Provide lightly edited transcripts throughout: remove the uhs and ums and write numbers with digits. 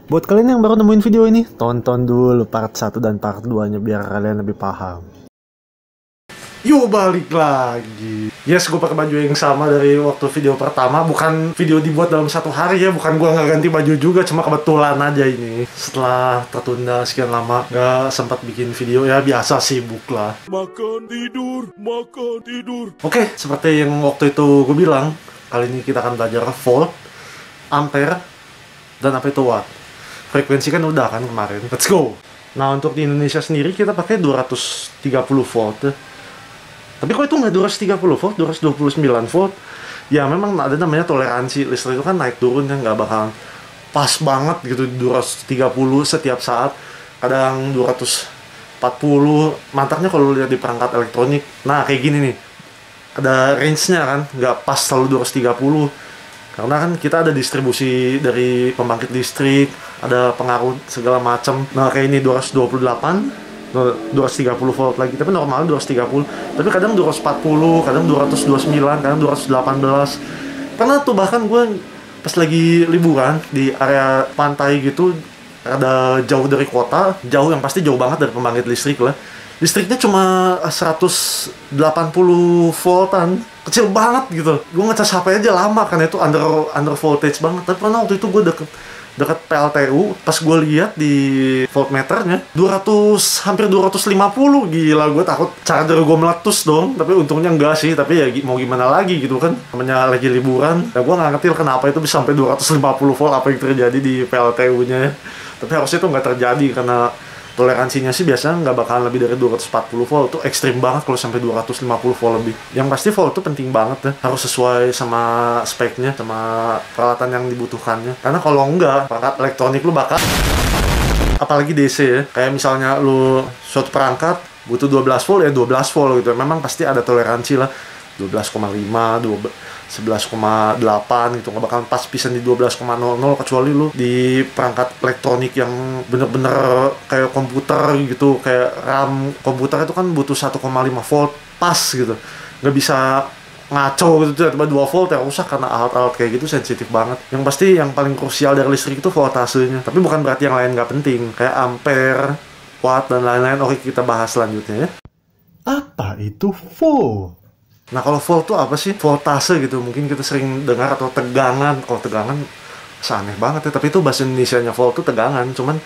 Buat kalian yang baru nemuin video ini, tonton dulu part 1 dan part 2-nya biar kalian lebih paham. Yuk balik lagi. Yes, gue pakai baju yang sama dari waktu video pertama. Bukan video dibuat dalam satu hari ya. Bukan gue nggak ganti baju juga. Cuma kebetulan aja ini. Setelah tertunda sekian lama nggak sempat bikin video ya. Biasa sibuk lah. Makan tidur. Oke, seperti yang waktu itu gue bilang, kali ini kita akan belajar volt, ampere, dan apa itu watt. Frekuensi kan udah kan kemarin. Let's go. Nah, untuk di Indonesia sendiri kita pakai 230 volt. Tapi kok itu nggak 230 volt, 229 volt? Ya memang ada namanya toleransi. Listrik itu kan naik turun kan, nggak bakal pas banget gitu 230 setiap saat. Kadang 240. Mantapnya kalau lihat di perangkat elektronik. Nah kayak gini nih, ada range-nya kan, nggak pas selalu 230. Karena kan kita ada distribusi dari pembangkit listrik, ada pengaruh segala macam. Nah kayak ini 228, 230 volt lagi, tapi normal 230. Tapi kadang 240, kadang 229, kadang 218. Karena tuh bahkan gue pas lagi liburan di area pantai gitu, ada jauh dari kota, jauh yang pasti jauh banget dari pembangkit listrik lah. Listriknya cuma 180 voltan, kecil banget gitu. Gue ngecas HP aja lama kan, itu under voltage banget. Tapi pernah waktu itu gue dekat PLTU, pas gue lihat di voltmeternya hampir 250. Gila, gue takut charger gue meletus dong. Tapi untungnya enggak sih. Tapi ya mau gimana lagi gitu kan, namanya lagi liburan. Ya gue nggak ngerti kenapa itu bisa sampai 250 volt, apa yang terjadi di PLTU nya. Tapi harusnya itu nggak terjadi, karena toleransinya sih biasanya nggak bakalan lebih dari 240 volt. Itu ekstrim banget kalau sampai 250 volt lebih. Yang pasti volt itu penting banget ya. Harus sesuai sama speknya, sama peralatan yang dibutuhkannya. Karena kalau enggak, perangkat elektronik lu bakal, apalagi DC ya, kayak misalnya lu suatu perangkat butuh 12 volt ya 12 volt gitu. Memang pasti ada toleransi lah, 12,5, 11,8 gitu, nggak bakalan pas pisan di 12,00, kecuali lu di perangkat elektronik yang bener-bener kayak komputer gitu, kayak RAM komputer itu kan butuh 1,5 volt pas gitu, nggak bisa ngaco gitu tiba-tiba 2 volt ya rusak, karena alat-alat kayak gitu sensitif banget. Yang pasti yang paling krusial dari listrik itu voltasenya, tapi bukan berarti yang lain nggak penting, kayak ampere, watt, dan lain-lain. Oke, kita bahas selanjutnya ya. Apa itu volt? Nah kalau volt tuh apa sih? Voltase gitu, mungkin kita sering dengar, atau tegangan. Kalau tegangan aneh banget ya, tapi itu bahasa Indonesianya volt tuh tegangan. Cuman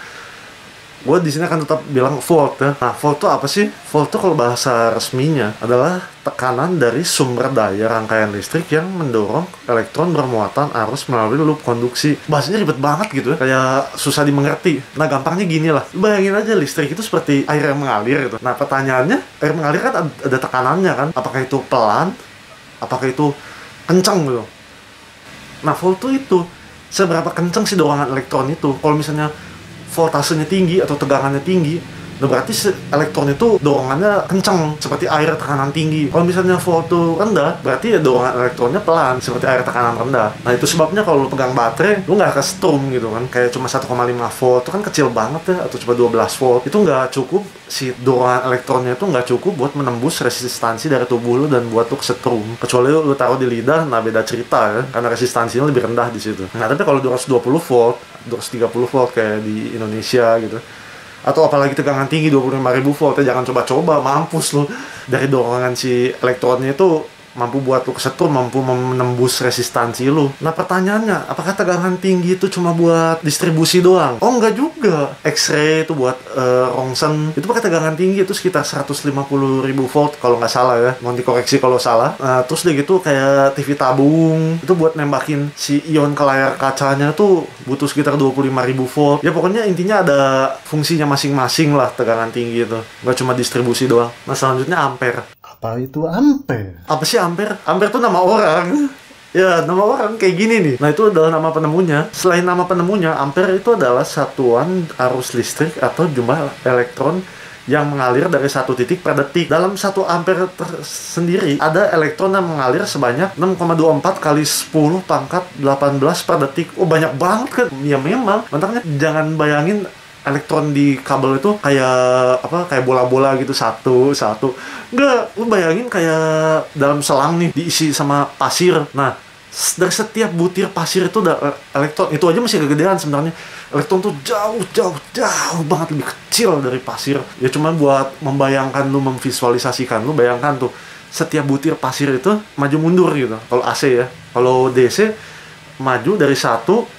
gue di sini akan tetap bilang volt ya. Nah volt tuh apa sih? Volt tuh kalau bahasa resminya adalah tekanan dari sumber daya rangkaian listrik yang mendorong elektron bermuatan arus melalui loop konduksi. Bahasanya ribet banget gitu ya, kayak susah dimengerti. Nah gampangnya gini lah, bayangin aja listrik itu seperti air yang mengalir gitu. Nah pertanyaannya, air mengalir kan ada tekanannya kan, apakah itu pelan, apakah itu kencang gitu. Nah volt tuh itu seberapa kencang sih dorongan elektron itu. Kalau misalnya voltasenya tinggi atau tegangannya tinggi, nah berarti elektron itu dorongannya kencang seperti air tekanan tinggi. Kalau misalnya volt itu rendah, berarti ya dorongan elektronnya pelan seperti air tekanan rendah. Nah itu sebabnya kalau lu pegang baterai, lu nggak ke-strum gitu kan, kayak cuma 1,5 volt itu kan kecil banget ya, atau cuma 12 volt itu nggak cukup. Si dorongan elektronnya itu nggak cukup buat menembus resistansi dari tubuh lu dan buat lu ke-strum. Kecuali lu taruh di lidah, nah beda cerita ya, karena resistansinya lebih rendah di situ. Nah tapi kalau 220 volt, 230 volt kayak di Indonesia gitu, atau apalagi tegangan tinggi 25.000 volt ya, jangan coba-coba, mampus lu. Dari dorongan si elektronnya itu mampu buat lu kesetrum, mampu menembus resistansi lu. Nah pertanyaannya, apakah tegangan tinggi itu cuma buat distribusi doang? Oh enggak juga. X-ray itu buat rongsen, itu pakai tegangan tinggi, itu sekitar 150.000 volt kalau nggak salah ya, mau dikoreksi kalau salah. Nah terus deh gitu kayak TV tabung, itu buat nembakin si ion ke layar kacanya tuh butuh sekitar 25.000 volt. Ya pokoknya intinya ada fungsinya masing-masing lah tegangan tinggi itu, nggak cuma distribusi doang. Nah selanjutnya ampere. Apa itu ampere? Apa sih ampere? Ampere itu nama orang. Ya, nama orang kayak gini nih. Nah, itu adalah nama penemunya. Selain nama penemunya, ampere itu adalah satuan arus listrik atau jumlah elektron yang mengalir dari satu titik per detik. Dalam satu ampere sendiri, ada elektron yang mengalir sebanyak 6,24 kali 10 pangkat 18 per detik. Oh, banyak banget kan? Ya memang. Makanya jangan bayangin elektron di kabel itu kayak bola-bola gitu, satu enggak. Lu bayangin kayak dalam selang nih diisi sama pasir. Nah dari setiap butir pasir itu ada elektron. Itu aja masih kegedean sebenarnya. Elektron tuh jauh banget lebih kecil dari pasir. Ya cuma buat membayangkan lu, memvisualisasikan lu, bayangkan tuh setiap butir pasir itu maju mundur gitu. Kalau AC ya, kalau DC maju dari satu,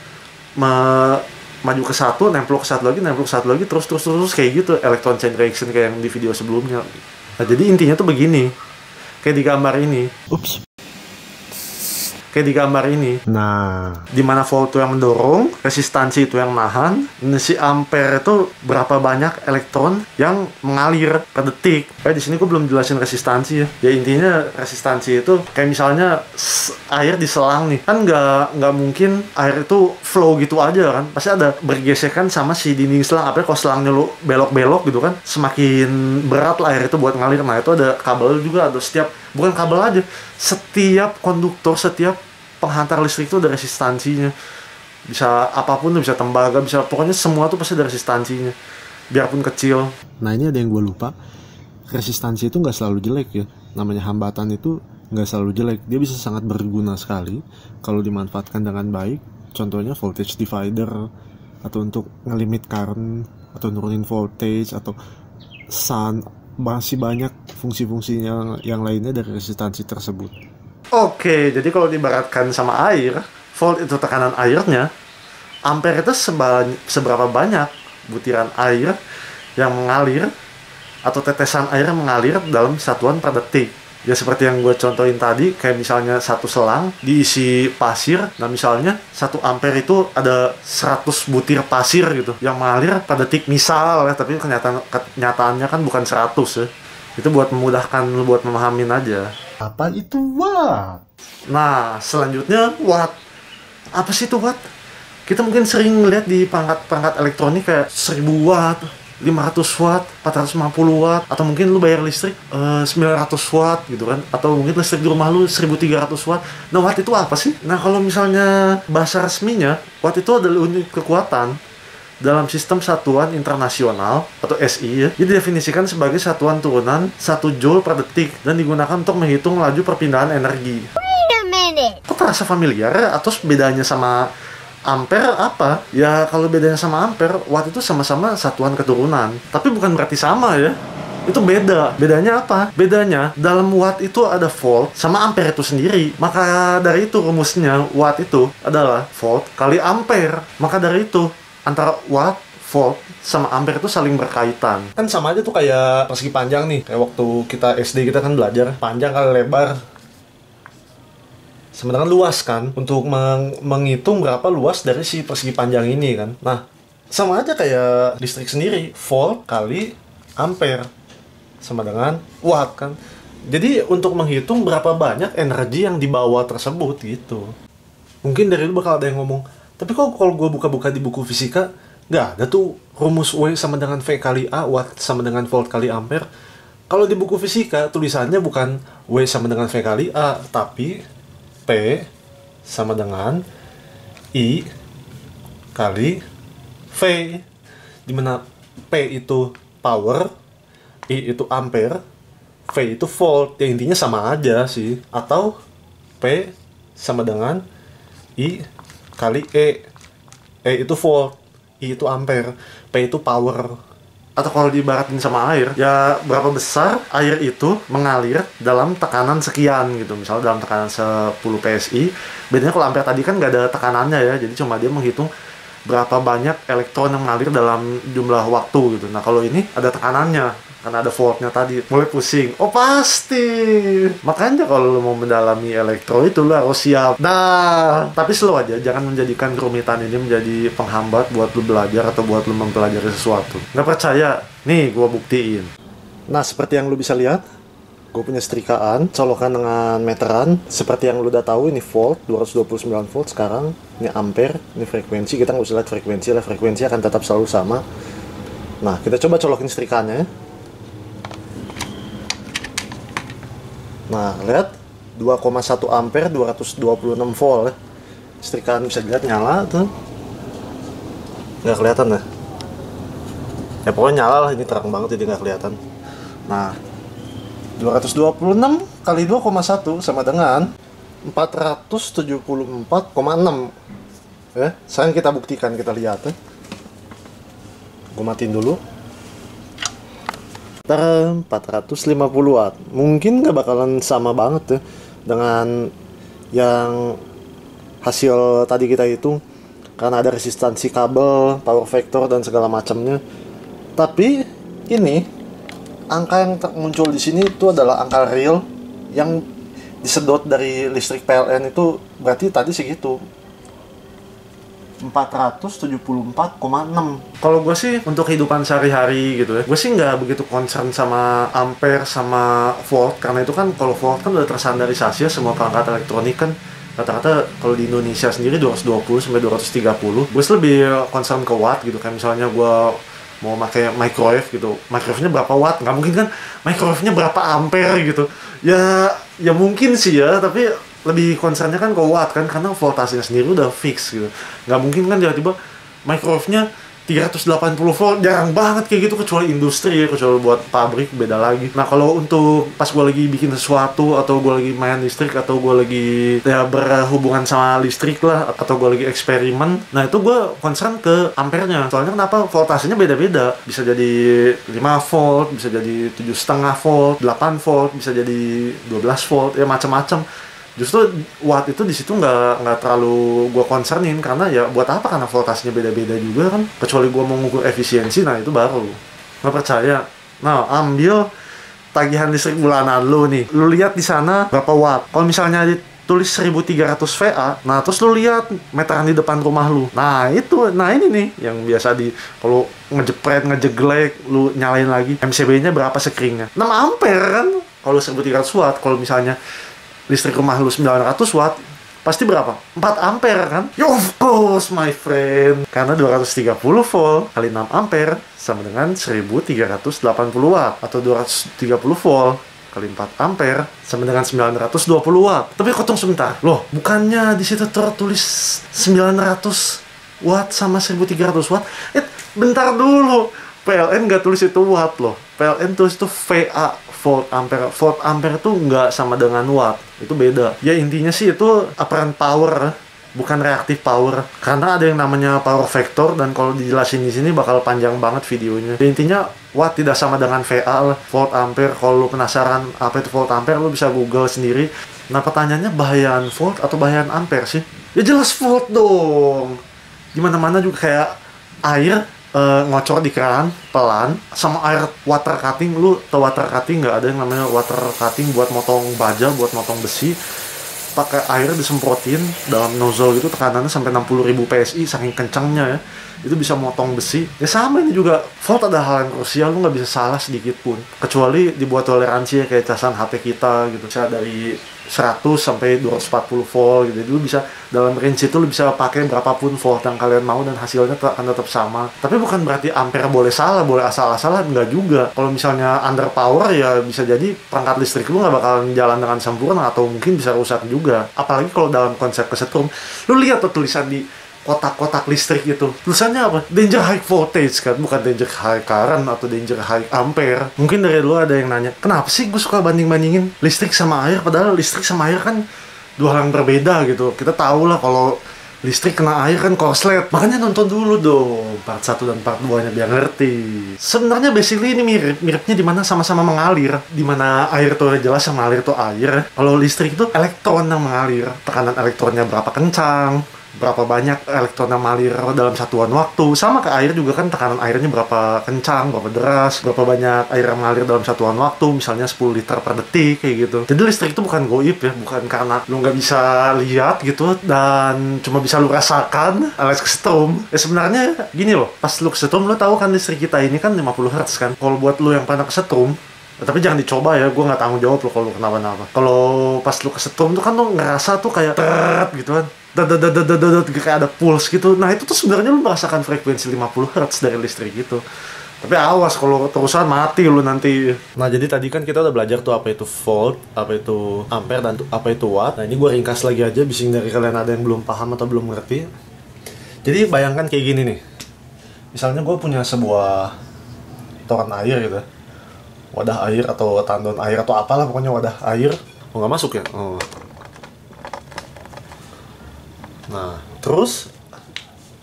maju ke satu, nempel ke satu lagi, terus kayak gitu, electron chain reaction kayak yang di video sebelumnya. Nah, jadi intinya tuh begini, kayak di gambar ini. Kayak di gambar ini. Nah, di mana volt itu yang mendorong, resistansi itu yang nahan, si ampere itu berapa banyak elektron yang mengalir per detik. Di sini gue belum jelasin resistansi ya. Ya intinya resistansi itu kayak misalnya air di selang nih, kan nggak mungkin air itu flow gitu aja kan. Pasti ada bergesekan sama si dinding selang. Apalagi kalau selangnya lu belok-belok gitu kan, semakin berat lah air itu buat ngalir. Nah, itu ada kabel juga, ada bukan kabel aja, setiap konduktor, setiap penghantar listrik itu ada resistansinya. Bisa apapun tuh, bisa tembaga, bisa pokoknya semua tuh pasti ada resistansinya, biarpun kecil. Nah, ini ada yang gue lupa, resistansi itu nggak selalu jelek ya. Namanya hambatan itu nggak selalu jelek, dia bisa sangat berguna sekali kalau dimanfaatkan dengan baik. Contohnya voltage divider, atau untuk ngelimit current, atau nurunin voltage, atau sun. Masih banyak fungsi-fungsinya yang lainnya dari resistansi tersebut. Oke, jadi kalau diibaratkan sama air, volt itu tekanan airnya, ampere itu seberapa banyak butiran air yang mengalir atau tetesan air yang mengalir dalam satuan per detik. Ya seperti yang gue contohin tadi, kayak misalnya satu selang diisi pasir. Nah misalnya 1 ampere itu ada 100 butir pasir gitu yang mengalir per detik misal ya, tapi kenyataannya kan bukan 100 ya. Itu buat memudahkan lu buat memahamin aja. Apa itu watt? Nah selanjutnya watt. Apa sih itu watt? Kita mungkin sering lihat di perangkat elektronik kayak 1000 watt, 500 watt, 450 watt, atau mungkin lu bayar listrik 900 watt gitu kan, atau mungkin listrik di rumah lu 1300 watt. Nah, watt itu apa sih? Nah, kalau misalnya bahasa resminya, watt itu adalah unit kekuatan dalam sistem satuan internasional atau SI ya. Jadi didefinisikan sebagai satuan turunan 1 joule per detik dan digunakan untuk menghitung laju perpindahan energi. Wait a minute. Kok terasa familiar ya? Atau bedanya sama ampere apa? Ya kalau bedanya sama ampere, watt itu sama-sama satuan keturunan. Tapi bukan berarti sama ya. Itu beda. Bedanya apa? Bedanya dalam watt itu ada volt sama ampere itu sendiri. Maka dari itu rumusnya watt itu adalah volt kali ampere. Maka dari itu antara watt, volt sama ampere itu saling berkaitan. Kan sama aja tuh kayak persegi panjang nih. Kayak waktu kita SD kita kan belajar panjang kali lebar sama dengan luas kan, untuk menghitung berapa luas dari si persegi panjang ini kan. Nah, sama aja kayak listrik sendiri, volt kali ampere sama dengan watt kan. Jadi untuk menghitung berapa banyak energi yang dibawa tersebut gitu. Mungkin dari lu bakal ada yang ngomong, tapi kok kalau gue buka-buka di buku fisika nggak ada tuh rumus W sama dengan V kali A, watt sama dengan volt kali ampere. Kalau di buku fisika tulisannya bukan W sama dengan V kali A, tapi P sama dengan I kali V, dimana P itu power, I itu ampere, V itu volt. Ya intinya sama aja sih. Atau P sama dengan I kali E. E itu volt, I itu ampere, P itu power. Atau kalau diibaratin sama air, ya berapa besar air itu mengalir dalam tekanan sekian gitu. Misalnya dalam tekanan 10 PSI. Bedanya kalau ampere tadi kan nggak ada tekanannya ya, jadi cuma dia menghitung berapa banyak elektron yang mengalir dalam jumlah waktu gitu. Nah kalau ini ada tekanannya, karena ada voltnya tadi. Mulai pusing. Oh pasti. Makanya kalau lo mau mendalami elektro itu lo harus siap. Nah, tapi slow aja. Jangan menjadikan kerumitan ini menjadi penghambat buat lo belajar atau buat lo mempelajari sesuatu. Nggak percaya? Nih, gue buktiin. Nah, seperti yang lo bisa lihat, gue punya setrikaan, colokan dengan meteran. Seperti yang lo udah tahu, ini volt, 229 volt sekarang. Ini ampere, ini frekuensi. Kita nggak usah lihat frekuensi lah. Frekuensi akan tetap selalu sama. Nah, kita coba colokin setrikannya. Nah, lihat 2,1 ampere 226 volt ya. Setrikaan bisa dilihat nyala tuh. Nggak kelihatan ya? Ya pokoknya nyala lah, ini terang banget jadi nggak kelihatan. Nah, 226 kali 2,1 sama dengan 474,6 ya. Sekarang kita buktikan, kita lihat ya. Gue matiin dulu. 450 watt. Mungkin nggak bakalan sama banget ya dengan yang hasil tadi kita hitung, karena ada resistansi kabel, power factor dan segala macamnya. Tapi ini angka yang muncul di sini itu adalah angka real yang disedot dari listrik PLN, itu berarti tadi segitu. 474,6. Kalau gue sih untuk kehidupan sehari-hari gitu ya, gue sih nggak begitu concern sama ampere sama volt, karena itu kan kalau volt kan udah terstandarisasi ya, semua perangkat elektronik kan rata-rata kalau di Indonesia sendiri 220 sampai 230. Gue sih lebih concern ke watt gitu, kayak misalnya gue mau pakai microwave gitu, microwave-nya berapa watt? Nggak mungkin kan microwave-nya berapa ampere gitu. Ya mungkin sih ya, tapi lebih concernnya kan ke watt kan, karena voltasenya sendiri udah fix gitu. Nggak mungkin kan tiba-tiba microwave-nya 380 volt, jarang banget kayak gitu, kecuali industri ya, kecuali buat pabrik beda lagi. Nah kalau untuk pas gue lagi bikin sesuatu, atau gue lagi main listrik, atau gue lagi ya berhubungan sama listrik lah, atau gue lagi eksperimen, nah itu gue concern ke ampernya. Soalnya kenapa? Voltasenya beda-beda, bisa jadi 5 volt, bisa jadi 7,5 volt, 8 volt, bisa jadi 12 volt, ya macam-macam. Justru watt itu di situ nggak terlalu gue concernin, karena ya buat apa, karena voltasenya beda-beda juga kan, kecuali gue mau ngukur efisiensi. Nah itu baru. Nggak percaya? Nah ambil tagihan listrik bulanan lu nih, lu lihat di sana berapa watt. Kalau misalnya ditulis 1300 VA, nah terus lu lihat meteran di depan rumah lu, nah itu, nah ini nih yang biasa di kalau ngejepret, ngejeglek, lu nyalain lagi, MCB-nya berapa sekeringnya, 6 ampere kan kalau 1300 watt. Kalau misalnya listrik rumah lu 900 watt, pasti berapa? 4 ampere kan? Ya of course my friend, karena 230 volt kali 6 ampere sama dengan 1380 watt, atau 230 volt kali 4 ampere sama dengan 920 watt. Tapi potong sebentar, loh bukannya di situ tertulis 900 watt sama 1300 watt? Bentar dulu, PLN nggak tulis itu watt loh, PLN tulis itu VA, volt ampere. Volt ampere itu nggak sama dengan watt, itu beda. Ya intinya sih itu apparent power, bukan reactive power, karena ada yang namanya power factor, dan kalau dijelasin di sini bakal panjang banget videonya. Ya, intinya watt tidak sama dengan VA lah, volt ampere. Kalau lu penasaran apa itu volt ampere, lu bisa google sendiri. Nah pertanyaannya, bahayaan volt atau bahayaan ampere sih? Ya jelas volt dong. Gimana-mana juga kayak air ngocor di keran pelan, sama air water cutting. Lu tau water cutting nggak? Ada yang namanya water cutting buat motong baja, buat motong besi. Pakai air disemprotin dalam nozzle gitu, tekanannya sampai 60.000 PSI, saking kencangnya ya, itu bisa motong besi. Ya sama ini juga, volt ada hal yang krusial, lu nggak bisa salah sedikit pun, kecuali dibuat toleransi ya, kayak casan HP kita gitu, bisa dari 100 sampai 240 volt gitu. Jadi lu bisa dalam range itu lu bisa pakai berapapun volt yang kalian mau, dan hasilnya akan tetap sama. Tapi bukan berarti ampere boleh salah, boleh asal-asalan, enggak juga. Kalau misalnya under power, ya bisa jadi perangkat listrik lu nggak bakalan jalan dengan sempurna, atau mungkin bisa rusak juga. Apalagi kalau dalam konsep kesetrum, lu lihat tuh tulisan di kotak-kotak listrik itu, tulisannya apa? Danger high voltage kan, bukan danger high current atau danger high ampere. Mungkin dari dulu ada yang nanya, kenapa sih gue suka banding-bandingin listrik sama air, padahal listrik sama air kan dua hal yang berbeda gitu. Kita tahu lah kalau listrik kena air kan korslet. Makanya nonton dulu dong part 1 dan part 2 nya biar ngerti. Sebenarnya basically ini miripnya dimana sama-sama mengalir, dimana air tuh jelas yang mengalir tuh air. Kalau listrik itu elektron yang mengalir, tekanan elektronnya berapa kencang, berapa banyak elektron yang mengalir dalam satuan waktu. Sama ke air juga kan, tekanan airnya berapa kencang, berapa deras, berapa banyak air yang mengalir dalam satuan waktu, misalnya 10 liter per detik kayak gitu. Jadi listrik itu bukan goib ya, bukan karena lu nggak bisa lihat gitu dan cuma bisa lu rasakan alias kesetrum. Ya sebenarnya gini loh, pas lu kesetrum, lu tahu kan listrik kita ini kan 50 Hz kan. Kalau buat lu yang pernah kesetrum, tapi jangan dicoba ya, gue nggak tanggung jawab lo kalau kenapa-napa. Kalau pas lu kesetrum tuh kan lu ngerasa tuh kayak teret gitu kan, kayak ada pulse gitu. Nah itu tuh sebenarnya lu merasakan frekuensi 50 Hz dari listrik gitu. Tapi awas kalau terusan mati lu nanti. Nah jadi tadi kan kita udah belajar tuh apa itu volt, apa itu ampere, dan apa itu watt. Nah ini gue ringkas lagi aja, bising dari kalian ada yang belum paham atau belum ngerti. Jadi bayangkan kayak gini nih, misalnya gue punya sebuah toren air gitu, wadah air atau tandon air atau apalah pokoknya wadah air. Oh nggak masuk ya? Oh. Nah, terus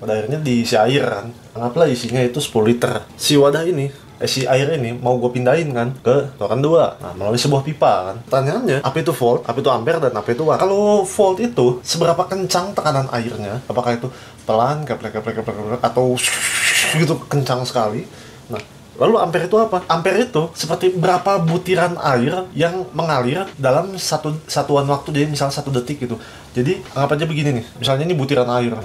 pada akhirnya diisi air kan. Anggaplah isinya itu 10 liter. Si wadah ini, si air ini mau gue pindahin kan ke toren 2. Nah, melalui sebuah pipa kan. Pertanyaannya, apa itu volt, apa itu ampere, dan apa itu watt? Kalau volt itu, seberapa kencang tekanan airnya? Apakah itu pelan, keplek, atau gitu kencang sekali? Nah, lalu ampere itu apa? Ampere itu seperti berapa butiran air yang mengalir dalam satuan waktu. Jadi misalnya 1 detik gitu. Jadi anggap aja begini nih. Misalnya ini butiran air.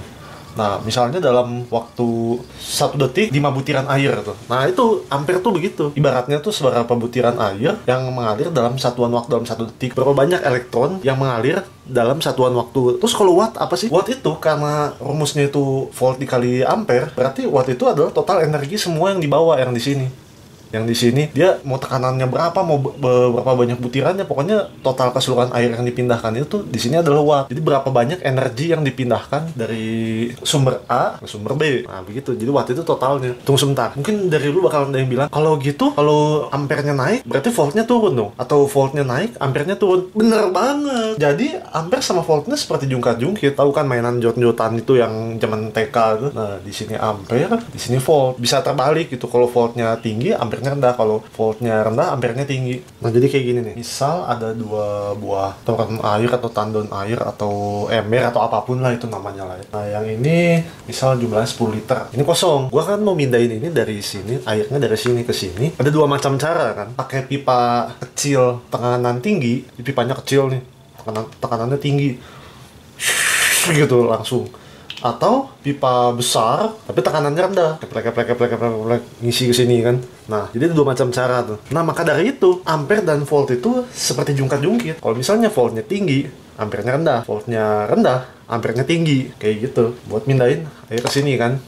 Nah, misalnya dalam waktu 1 detik 5 butiran air tuh. Nah, itu ampere tuh begitu. Ibaratnya tuh seberapa butiran air yang mengalir dalam satuan waktu dalam 1 detik. Berapa banyak elektron yang mengalir dalam satuan waktu. Terus kalau watt apa sih? Watt itu karena rumusnya itu volt dikali ampere, berarti watt itu adalah total energi semua yang dibawa yang di sini. Yang di sini dia mau tekanannya berapa, mau berapa banyak butirannya, pokoknya total keseluruhan air yang dipindahkan itu di sini adalah watt. Jadi berapa banyak energi yang dipindahkan dari sumber A ke sumber B. Nah, begitu. Jadi watt itu totalnya. Tunggu sebentar. Mungkin dari lu bakal ada yang bilang, kalau gitu, kalau ampernya naik, berarti voltnya turun dong. Atau voltnya naik, ampernya turun. Bener banget. Jadi ampere sama voltnya seperti jungkat-jungkit. Tahu kan mainan jot-jotan itu yang zaman TK itu. Nah, di sini ampere, di sini volt. Bisa terbalik gitu. Kalau voltnya tinggi, ampere rendah, kalau voltnya rendah, ampernya tinggi. Nah, jadi kayak gini nih. Misal ada 2 buah toren air atau tandon air atau ember atau apapun lah itu namanya lah ya. Nah, yang ini misal jumlahnya 10 liter. Ini kosong. Gua kan mau mindahin ini dari sini, airnya dari sini ke sini. Ada 2 macam cara kan. Pakai pipa kecil, tekanan tinggi. Pipanya kecil nih. Tekanannya tinggi. Gitu langsung. Atau pipa besar tapi tekanannya rendah, keplek ngisi ke sini kan. Nah, jadi ada 2 macam cara tuh. Nah, maka dari itu ampere dan volt itu seperti jungkat-jungkit. Kalau misalnya voltnya tinggi, ampernya rendah. Voltnya rendah, ampernya tinggi. Kayak gitu. Buat mindahin air ke sini kan.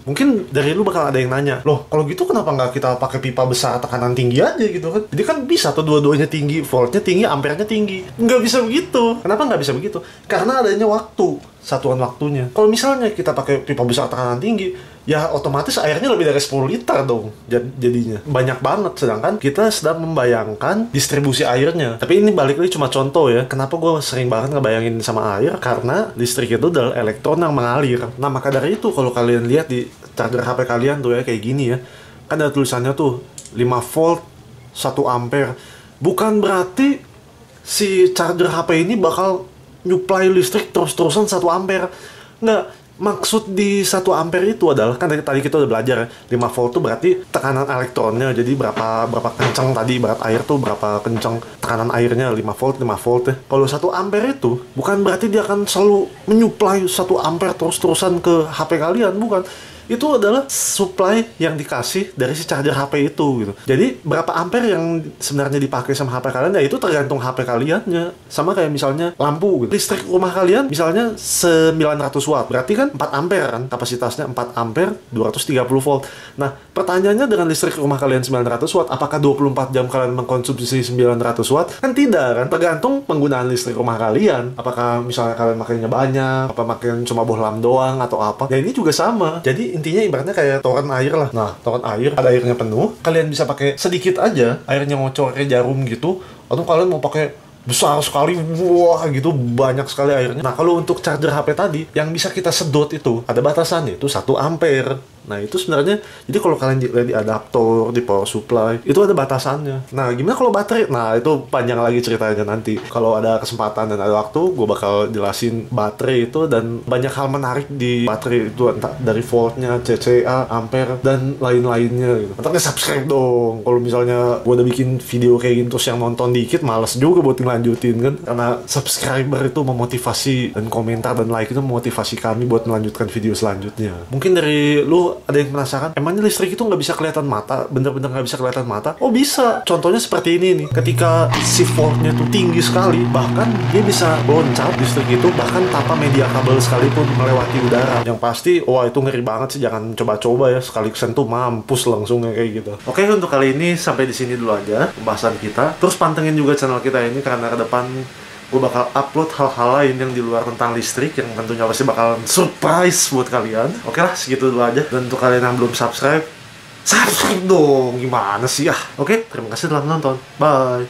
Mungkin dari lu bakal ada yang nanya, loh kalau gitu kenapa nggak kita pakai pipa besar tekanan tinggi aja gitu kan? Jadi kan bisa tuh dua-duanya tinggi, voltnya tinggi, ampernya tinggi. Nggak bisa begitu. Kenapa nggak bisa begitu? Karena adanya waktu, satuan waktunya. Kalau misalnya kita pakai pipa besar tekanan tinggi, ya otomatis airnya lebih dari 10 liter dong jadinya. Banyak banget, sedangkan kita sedang membayangkan distribusi airnya. Tapi ini balik lagi cuma contoh ya. Kenapa gue sering banget ngebayangin sama air? Karena listrik itu adalah elektron yang mengalir. Nah, maka dari itu kalau kalian lihat di charger HP kalian tuh ya, kayak gini ya. Kan ada tulisannya tuh 5 volt 1 ampere. Bukan berarti si charger HP ini bakal nyuplai listrik terus-terusan 1 ampere. Nggak. Maksud di 1 ampere itu adalah, kan tadi kita udah belajar ya, 5 volt itu berarti tekanan elektronnya. Jadi berapa kencang tadi, berat air tuh berapa kencang tekanan airnya, 5 volt ya. Kalau 1 ampere itu bukan berarti dia akan selalu menyuplai 1 ampere terus-terusan ke HP kalian, bukan. Itu adalah supply yang dikasih dari si charger HP itu gitu. Jadi berapa ampere yang sebenarnya dipakai sama HP kalian, ya itu tergantung HP kaliannya. Sama kayak misalnya lampu gitu. Listrik rumah kalian misalnya 900 watt, berarti kan 4 ampere kan kapasitasnya, 4 ampere 230 volt. Nah, pertanyaannya dengan listrik rumah kalian 900 watt, apakah 24 jam kalian mengkonsumsi 900 watt? Kan tidak kan, tergantung penggunaan listrik rumah kalian. Apakah misalnya kalian makainya banyak, apa makin cuma bohlam doang atau apa. Ya ini juga sama. Jadi intinya ibaratnya kayak toren air lah. Nah, toren air, ada airnya penuh, kalian bisa pakai sedikit aja, airnya ngocornya jarum gitu, atau kalian mau pakai besar sekali, wah gitu, banyak sekali airnya. Nah, kalau untuk charger HP tadi, yang bisa kita sedot itu, ada batasannya, itu 1 ampere. Nah, itu sebenarnya, jadi kalau kalian di adaptor, di power supply, itu ada batasannya. Nah, gimana kalau baterai? Nah, itu panjang lagi ceritanya nanti. Kalau ada kesempatan dan ada waktu, gue bakal jelasin baterai itu, dan banyak hal menarik di baterai itu, entah dari voltnya, CCA, ampere, dan lain-lainnya gitu. Makanya subscribe dong. Kalau misalnya gue udah bikin video kayak gitu, terus yang nonton dikit, males juga buat lanjutin kan. Karena subscriber itu memotivasi, dan komentar dan like itu memotivasi kami buat melanjutkan video selanjutnya. Mungkin dari lu ada yang penasaran, emangnya listrik itu nggak bisa kelihatan mata? Bener-bener nggak bisa kelihatan mata? Oh bisa, contohnya seperti ini nih. Ketika si voltnya tuh tinggi sekali, bahkan dia bisa loncat listrik itu, bahkan tanpa media kabel sekalipun melewati udara. Yang pasti, wah itu ngeri banget sih, jangan coba-coba ya, sekali kesentuh mampus langsung kayak gitu. Oke, untuk kali ini sampai di sini dulu aja pembahasan kita. Terus pantengin juga channel kita ini, karena ke depan gue bakal upload hal-hal lain yang di luar tentang listrik, yang tentunya pasti bakal surprise buat kalian. Oke lah, segitu dulu aja. Dan untuk kalian yang belum subscribe dong, gimana sih ya? Oke, terima kasih telah menonton. Bye.